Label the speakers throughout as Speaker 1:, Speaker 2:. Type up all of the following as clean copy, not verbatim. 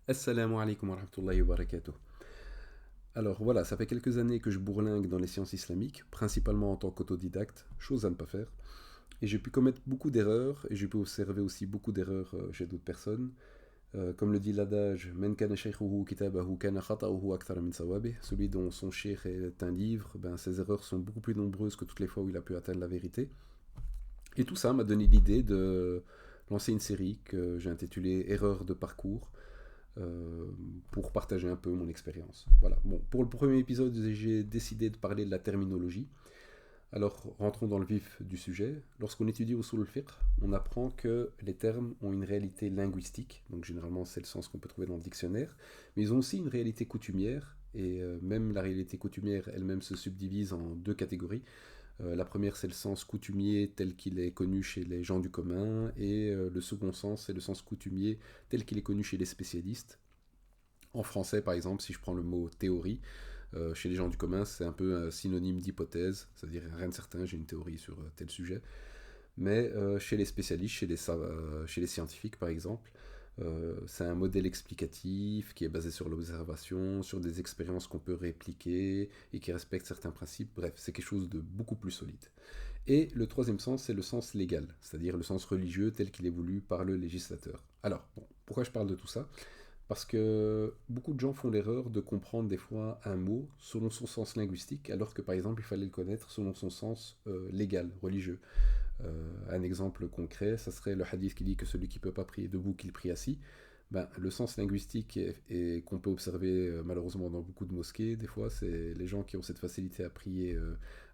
Speaker 1: Assalamu alaikum wa rahmatullahi wa barakatuh. Alors voilà, ça fait quelques années que je bourlingue dans les sciences islamiques, principalement en tant qu'autodidacte, chose à ne pas faire. Et j'ai pu commettre beaucoup d'erreurs, et j'ai pu observer aussi beaucoup d'erreurs chez d'autres personnes. Comme le dit l'adage, Men kana shaykhuhu kitabahu kana khata'uhu akthara min sawabih. Celui dont son cheikh est un livre, ben, ses erreurs sont beaucoup plus nombreuses que toutes les fois où il a pu atteindre la vérité. Et tout ça m'a donné l'idée de lancer une série que j'ai intitulée Erreurs de parcours, euh, pour partager un peu mon expérience. Voilà. Bon, pour le premier épisode, j'ai décidé de parler de la terminologie. Alors, rentrons dans le vif du sujet. Lorsqu'on étudie usul al-fiqh, on apprend que les termes ont une réalité linguistique, donc généralement c'est le sens qu'on peut trouver dans le dictionnaire, mais ils ont aussi une réalité coutumière, et même la réalité coutumière elle-même se subdivise en deux catégories. La première, c'est le sens coutumier tel qu'il est connu chez les gens du commun, et le second sens, c'est le sens coutumier tel qu'il est connu chez les spécialistes. En français, par exemple, si je prends le mot théorie, chez les gens du commun, c'est un peu un synonyme d'hypothèse, c'est-à-dire rien de certain, j'ai une théorie sur tel sujet. Mais chez les spécialistes, chez les scientifiques, par exemple, c'est un modèle explicatif qui est basé sur l'observation, sur des expériences qu'on peut répliquer et qui respecte certains principes. Bref, c'est quelque chose de beaucoup plus solide. Et le troisième sens, c'est le sens légal, c'est-à-dire le sens religieux tel qu'il est voulu par le législateur. Alors, bon, pourquoi je parle de tout ça? Parce que beaucoup de gens font l'erreur de comprendre des fois un mot selon son sens linguistique, alors que par exemple il fallait le connaître selon son sens légal, religieux. Un exemple concret, ça serait le hadith qui dit que celui qui ne peut pas prier debout, qu'il prie assis. Ben, le sens linguistique qu'on peut observer malheureusement dans beaucoup de mosquées, des fois, c'est les gens qui ont cette facilité à prier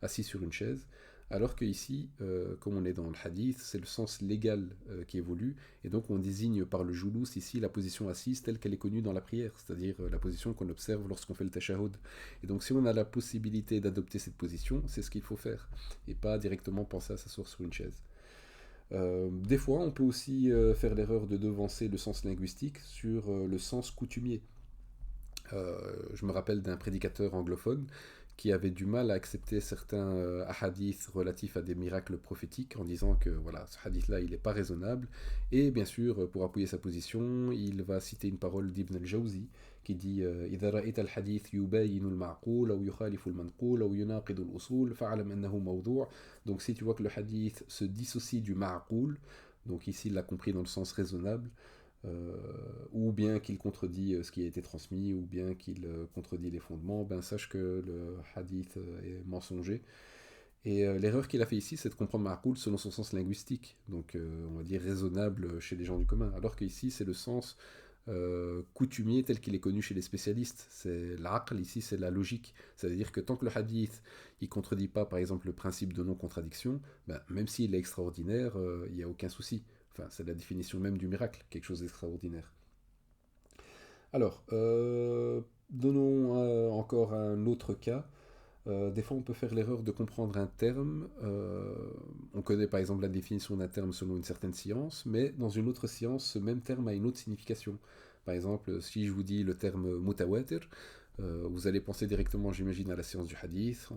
Speaker 1: assis sur une chaise. Alors qu'ici, comme on est dans le hadith, c'est le sens légal qui évolue, et donc on désigne par le joulous ici la position assise telle qu'elle est connue dans la prière, c'est-à-dire la position qu'on observe lorsqu'on fait le tashahhud. Et donc si on a la possibilité d'adopter cette position, c'est ce qu'il faut faire, et pas directement penser à s'asseoir sur une chaise. Des fois, on peut aussi faire l'erreur de devancer le sens linguistique sur le sens coutumier. Je me rappelle d'un prédicateur anglophone qui avait du mal à accepter certains hadiths relatifs à des miracles prophétiques en disant que voilà, ce hadith-là, il n'est pas raisonnable. Et bien sûr, pour appuyer sa position, il va citer une parole d'Ibn al-Jawzi qui dit إذا رأيت الحديث يباين المعقول أو يخالف المنقول أو يناقض الأصول فاعلم أنه موضوع. Donc si tu vois que le hadith se dissocie du ma'qoul, donc ici il l'a compris dans le sens raisonnable, euh, ou bien qu'il contredit ce qui a été transmis, ou bien qu'il contredit les fondements, ben sache que le hadith est mensonger. Et l'erreur qu'il a fait ici, c'est de comprendre Ma'qoul selon son sens linguistique, donc on va dire raisonnable chez les gens du commun, alors qu'ici c'est le sens coutumier tel qu'il est connu chez les spécialistes. C'est l'aql ici, c'est la logique. C'est-à-dire que tant que le hadith il contredit pas, par exemple, le principe de non-contradiction, ben, même s'il est extraordinaire, il n'y a aucun souci. Enfin, c'est la définition même du miracle, quelque chose d'extraordinaire. Alors, donnons encore un autre cas. Des fois, on peut faire l'erreur de comprendre un terme. On connaît par exemple la définition d'un terme selon une certaine science, mais dans une autre science, ce même terme a une autre signification. Par exemple, si je vous dis le terme mutawatir, vous allez penser directement, j'imagine, à la science du hadith.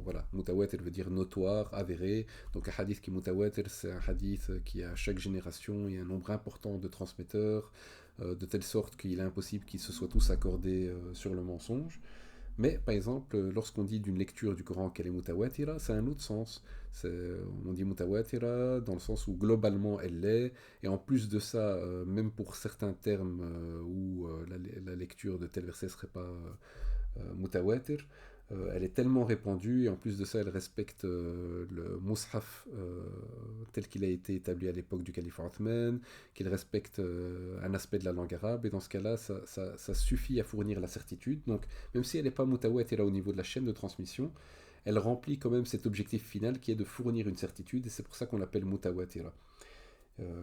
Speaker 1: Voilà, mutawatir veut dire notoire, avéré. Donc un hadith qui est mutawatir, c'est un hadith qui à chaque génération il y a un nombre important de transmetteurs, de telle sorte qu'il est impossible qu'ils se soient tous accordés sur le mensonge. Mais par exemple, lorsqu'on dit d'une lecture du Coran qu'elle est mutawatira, c'est un autre sens. On dit mutawatira dans le sens où globalement elle l'est, et en plus de ça, même pour certains termes où la lecture de tel verset ne serait pas mutawatir, elle est tellement répandue, et en plus de ça, elle respecte le mushaf tel qu'il a été établi à l'époque du calife Othman, qu'il respecte un aspect de la langue arabe, et dans ce cas-là, ça suffit à fournir la certitude. Donc, même si elle n'est pas mutawatira au niveau de la chaîne de transmission, elle remplit quand même cet objectif final qui est de fournir une certitude, et c'est pour ça qu'on l'appelle mutawatira.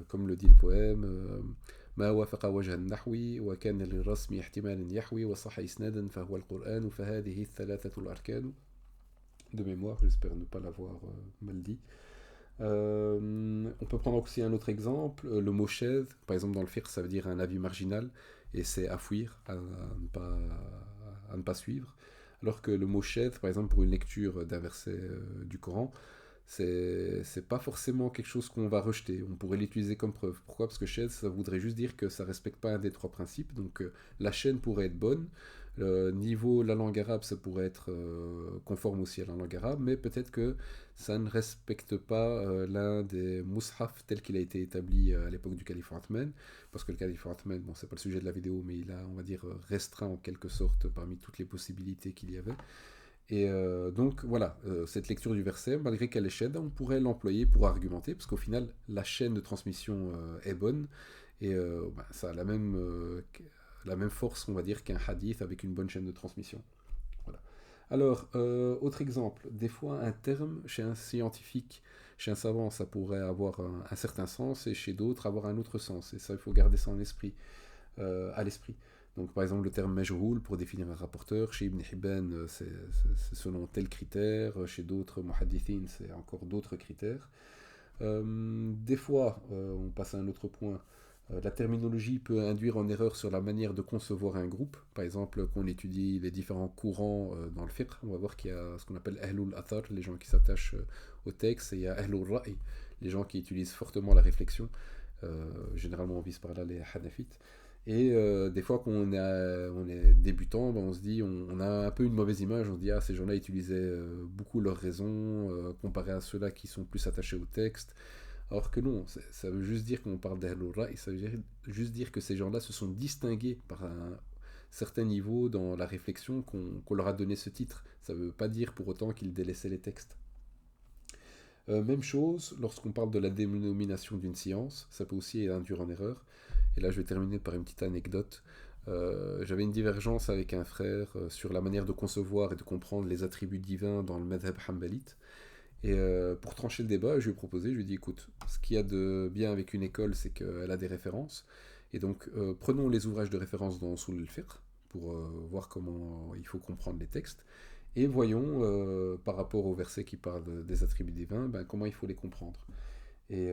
Speaker 1: Comme le dit le poème, ما وافق وجه النحو وكان للرسم احتمال يحوي وصح إسنادا فهو القرآن فهذه الثلاثة الأركان. De mémoire, j'espère ne pas l'avoir mal dit. On peut prendre aussi un autre exemple, le mot chèvre, par exemple dans le fiqh, ça veut dire un avis marginal, et c'est à fuir, à ne pas suivre. Alors que le mot chèvre, par exemple pour une lecture d'un verset du Coran, c'est pas forcément quelque chose qu'on va rejeter. On pourrait l'utiliser comme preuve. Pourquoi? Parce que shadh, ça voudrait juste dire que ça respecte pas un des trois principes. Donc la chaîne pourrait être bonne. Niveau la langue arabe, ça pourrait être conforme aussi à la langue arabe, mais peut-être que ça ne respecte pas l'un des mushaf tel qu'il a été établi à l'époque du calife Othman, parce que le calife Othman, bon, c'est pas le sujet de la vidéo, mais il a, on va dire, restreint en quelque sorte parmi toutes les possibilités qu'il y avait. Et donc voilà, cette lecture du verset, malgré qu'elle est chaîne, on pourrait l'employer pour argumenter, parce qu'au final, la chaîne de transmission est bonne, et bah, ça a la même force, on va dire, qu'un hadith avec une bonne chaîne de transmission. Voilà. Alors, autre exemple, des fois un terme chez un scientifique, chez un savant, ça pourrait avoir un certain sens, et chez d'autres avoir un autre sens, et ça, il faut garder ça à l'esprit. Donc par exemple le terme majhoul pour définir un rapporteur, chez Ibn Hibban c'est selon tel critère, chez d'autres muhaddithin c'est encore d'autres critères. Des fois, on passe à un autre point, la terminologie peut induire en erreur sur la manière de concevoir un groupe. Par exemple, quand on étudie les différents courants dans le fiqh, on va voir qu'il y a ce qu'on appelle ahlul athar, les gens qui s'attachent au texte, et il y a ahlul ra'i, les gens qui utilisent fortement la réflexion. Généralement, on vise par là les hanafites. Et des fois, quand on est débutant, ben, on se dit, on a un peu une mauvaise image. On se dit, ah, ces gens-là utilisaient beaucoup leurs raisons, comparé à ceux-là qui sont plus attachés au texte. Alors que non, ça veut juste dire qu'on parle d'Ahlul et ça veut juste dire que ces gens-là se sont distingués par un certain niveau dans la réflexion qu'on leur a donné ce titre. Ça ne veut pas dire pour autant qu'ils délaissaient les textes. Même chose, lorsqu'on parle de la dénomination d'une science, ça peut aussi induire en erreur. Et là, je vais terminer par une petite anecdote. J'avais une divergence avec un frère sur la manière de concevoir et de comprendre les attributs divins dans le madhab hanbalite. Et pour trancher le débat, je lui ai proposé, je lui ai dit, écoute, ce qu'il y a de bien avec une école, c'est qu'elle a des références. Et donc, prenons les ouvrages de référence dans Usul al-Fiqh pour voir comment il faut comprendre les textes. Et voyons, par rapport au verset qui parle des attributs divins, ben, comment il faut les comprendre. Et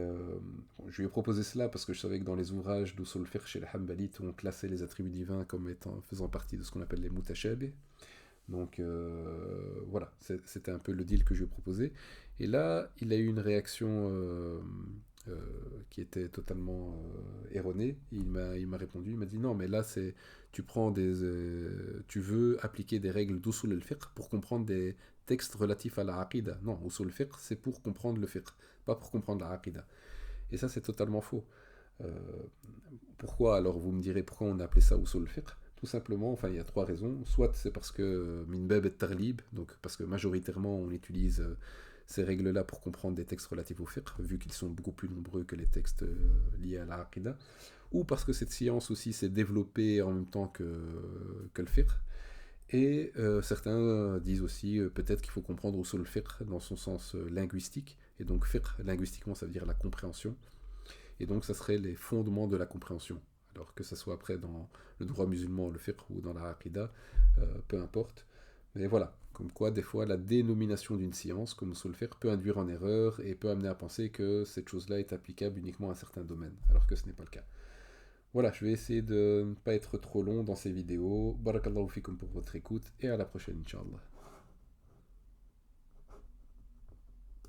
Speaker 1: bon, je lui ai proposé cela parce que je savais que dans les ouvrages d'Usul al-Fiqh chez les Hanbalites, on classait les attributs divins comme étant, faisant partie de ce qu'on appelle les mutashabih. Donc voilà, c'était un peu le deal que je lui ai proposé. Et là, il a eu une réaction euh, qui était totalement erronée. Il m'a répondu, il m'a dit non, mais là, tu veux appliquer des règles d'usul al-fiqh pour comprendre des textes relatifs à la aqida. Non, usul al-fiqh, c'est pour comprendre le fiqh, pas pour comprendre la aqida. Et ça, c'est totalement faux. Euh, Pourquoi alors vous me direz pourquoi on a appelé ça usul al-fiqh? Tout simplement, enfin il y a trois raisons. Soit c'est parce que min bab et tarlib, donc parce que majoritairement on utilise ces règles-là pour comprendre des textes relatifs au fiqh, vu qu'ils sont beaucoup plus nombreux que les textes liés à la aqida, ou parce que cette science aussi s'est développée en même temps que le fiqh. Et certains disent aussi peut-être qu'il faut comprendre usul al-fiqh dans son sens linguistique, et donc fiqh linguistiquement ça veut dire la compréhension, et donc ça serait les fondements de la compréhension. Alors que ça soit après dans le droit musulman, le fiqh ou dans la aqida, peu importe. Mais voilà, comme quoi des fois la dénomination d'une science, comme usul fiqh, peut induire en erreur et peut amener à penser que cette chose-là est applicable uniquement à un certain domaine, alors que ce n'est pas le cas. Voilà, je vais essayer de ne pas être trop long dans ces vidéos. Barakallahu fikum pour votre écoute et à la prochaine, Inch'Allah.